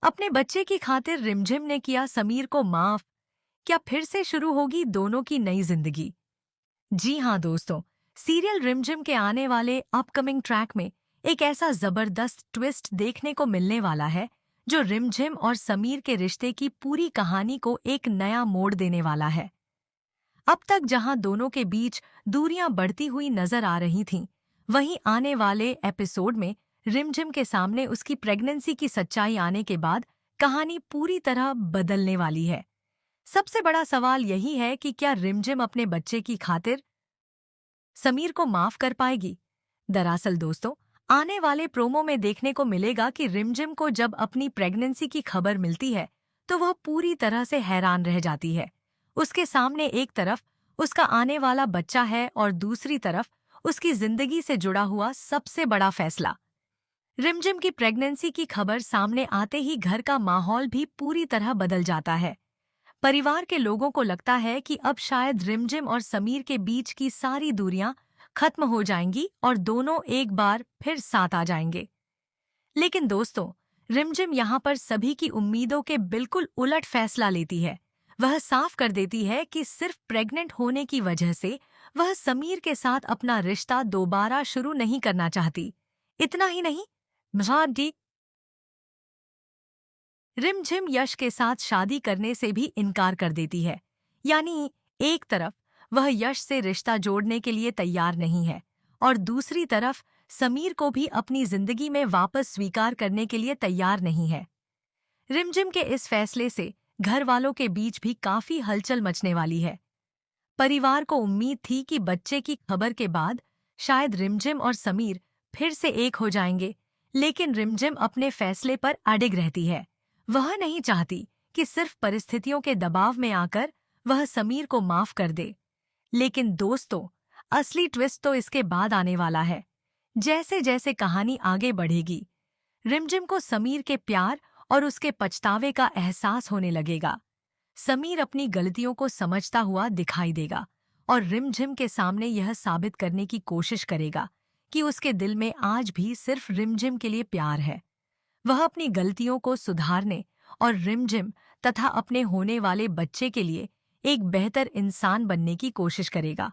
अपने बच्चे की खातिर रिमझिम ने किया समीर को माफ। क्या फिर से शुरू होगी दोनों की नई जिंदगी? जी हाँ दोस्तों, सीरियल रिमझिम के आने वाले अपकमिंग ट्रैक में एक ऐसा जबरदस्त ट्विस्ट देखने को मिलने वाला है जो रिमझिम और समीर के रिश्ते की पूरी कहानी को एक नया मोड़ देने वाला है। अब तक जहां दोनों के बीच दूरियां बढ़ती हुई नजर आ रही थीं, वहीं आने वाले एपिसोड में रिमझिम के सामने उसकी प्रेगनेंसी की सच्चाई आने के बाद कहानी पूरी तरह बदलने वाली है। सबसे बड़ा सवाल यही है कि क्या रिमझिम अपने बच्चे की खातिर समीर को माफ कर पाएगी? दरअसल दोस्तों, आने वाले प्रोमो में देखने को मिलेगा कि रिमझिम को जब अपनी प्रेगनेंसी की खबर मिलती है तो वह पूरी तरह से हैरान रह जाती है। उसके सामने एक तरफ उसका आने वाला बच्चा है और दूसरी तरफ उसकी जिंदगी से जुड़ा हुआ सबसे बड़ा फैसला। रिमझिम की प्रेगनेंसी की खबर सामने आते ही घर का माहौल भी पूरी तरह बदल जाता है। परिवार के लोगों को लगता है कि अब शायद रिमझिम और समीर के बीच की सारी दूरियां खत्म हो जाएंगी और दोनों एक बार फिर साथ आ जाएंगे। लेकिन दोस्तों, रिमझिम यहाँ पर सभी की उम्मीदों के बिल्कुल उलट फैसला लेती है। वह साफ कर देती है कि सिर्फ प्रेग्नेंट होने की वजह से वह समीर के साथ अपना रिश्ता दोबारा शुरू नहीं करना चाहती। इतना ही नहीं, मजाक रिमझिम यश के साथ शादी करने से भी इनकार कर देती है। यानी एक तरफ वह यश से रिश्ता जोड़ने के लिए तैयार नहीं है और दूसरी तरफ समीर को भी अपनी जिंदगी में वापस स्वीकार करने के लिए तैयार नहीं है। रिमझिम के इस फैसले से घर वालों के बीच भी काफी हलचल मचने वाली है। परिवार को उम्मीद थी कि बच्चे की खबर के बाद शायद रिमझिम और समीर फिर से एक हो जाएंगे, लेकिन रिमझिम अपने फैसले पर अडिग रहती है। वह नहीं चाहती कि सिर्फ परिस्थितियों के दबाव में आकर वह समीर को माफ कर दे। लेकिन दोस्तों, असली ट्विस्ट तो इसके बाद आने वाला है। जैसे जैसे कहानी आगे बढ़ेगी, रिमझिम को समीर के प्यार और उसके पछतावे का एहसास होने लगेगा। समीर अपनी गलतियों को समझता हुआ दिखाई देगा और रिमझिम के सामने यह साबित करने की कोशिश करेगा कि उसके दिल में आज भी सिर्फ रिमझिम के लिए प्यार है। वह अपनी गलतियों को सुधारने और रिमझिम तथा अपने होने वाले बच्चे के लिए एक बेहतर इंसान बनने की कोशिश करेगा।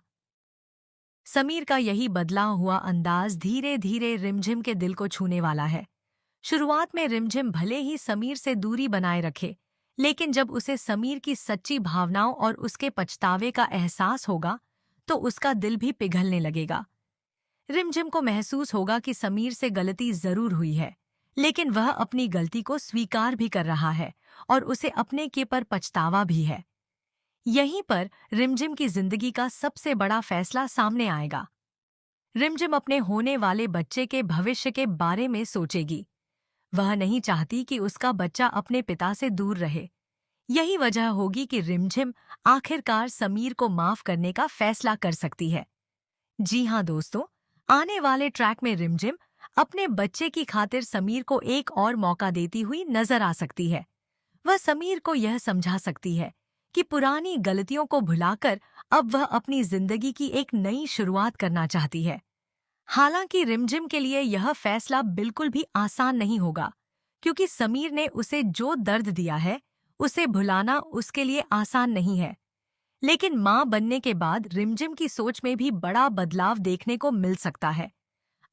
समीर का यही बदला हुआ अंदाज धीरे धीरे रिमझिम के दिल को छूने वाला है। शुरुआत में रिमझिम भले ही समीर से दूरी बनाए रखे, लेकिन जब उसे समीर की सच्ची भावनाओं और उसके पछतावे का एहसास होगा, तो उसका दिल भी पिघलने लगेगा। रिमझिम को महसूस होगा कि समीर से गलती जरूर हुई है, लेकिन वह अपनी गलती को स्वीकार भी कर रहा है और उसे अपने के पर पछतावा भी है। यहीं पर रिमझिम की जिंदगी का सबसे बड़ा फैसला सामने आएगा। रिमझिम अपने होने वाले बच्चे के भविष्य के बारे में सोचेगी। वह नहीं चाहती कि उसका बच्चा अपने पिता से दूर रहे। यही वजह होगी कि रिमझिम आखिरकार समीर को माफ करने का फैसला कर सकती है। जी हाँ दोस्तों, आने वाले ट्रैक में रिमझिम अपने बच्चे की खातिर समीर को एक और मौका देती हुई नजर आ सकती है। वह समीर को यह समझा सकती है कि पुरानी गलतियों को भुलाकर अब वह अपनी जिंदगी की एक नई शुरुआत करना चाहती है। हालांकि रिमझिम के लिए यह फैसला बिल्कुल भी आसान नहीं होगा, क्योंकि समीर ने उसे जो दर्द दिया है उसे भुलाना उसके लिए आसान नहीं है। लेकिन मां बनने के बाद रिमझिम की सोच में भी बड़ा बदलाव देखने को मिल सकता है।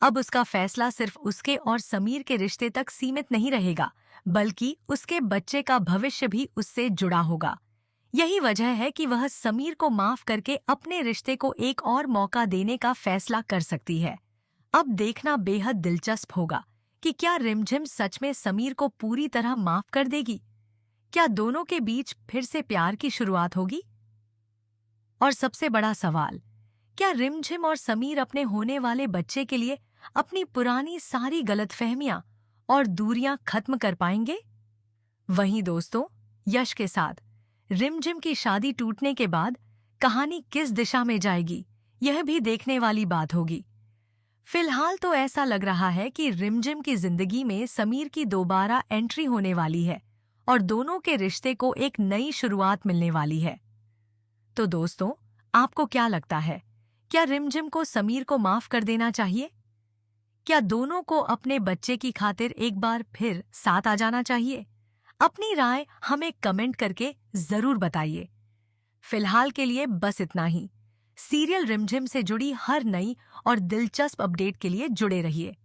अब उसका फैसला सिर्फ उसके और समीर के रिश्ते तक सीमित नहीं रहेगा, बल्कि उसके बच्चे का भविष्य भी उससे जुड़ा होगा। यही वजह है कि वह समीर को माफ करके अपने रिश्ते को एक और मौका देने का फैसला कर सकती है। अब देखना बेहद दिलचस्प होगा कि क्या रिमझिम सच में समीर को पूरी तरह माफ कर देगी। क्या दोनों के बीच फिर से प्यार की शुरुआत होगी? और सबसे बड़ा सवाल, क्या रिमझिम और समीर अपने होने वाले बच्चे के लिए अपनी पुरानी सारी गलतफहमियां और दूरियां खत्म कर पाएंगे? वहीं दोस्तों, यश के साथ रिमझिम की शादी टूटने के बाद कहानी किस दिशा में जाएगी, यह भी देखने वाली बात होगी। फिलहाल तो ऐसा लग रहा है कि रिमझिम की जिंदगी में समीर की दोबारा एंट्री होने वाली है और दोनों के रिश्ते को एक नई शुरुआत मिलने वाली है। तो दोस्तों, आपको क्या लगता है? क्या रिमझिम को समीर को माफ कर देना चाहिए? क्या दोनों को अपने बच्चे की खातिर एक बार फिर साथ आ जाना चाहिए? अपनी राय हमें कमेंट करके जरूर बताइए। फिलहाल के लिए बस इतना ही। सीरियल रिमझिम से जुड़ी हर नई और दिलचस्प अपडेट के लिए जुड़े रहिए।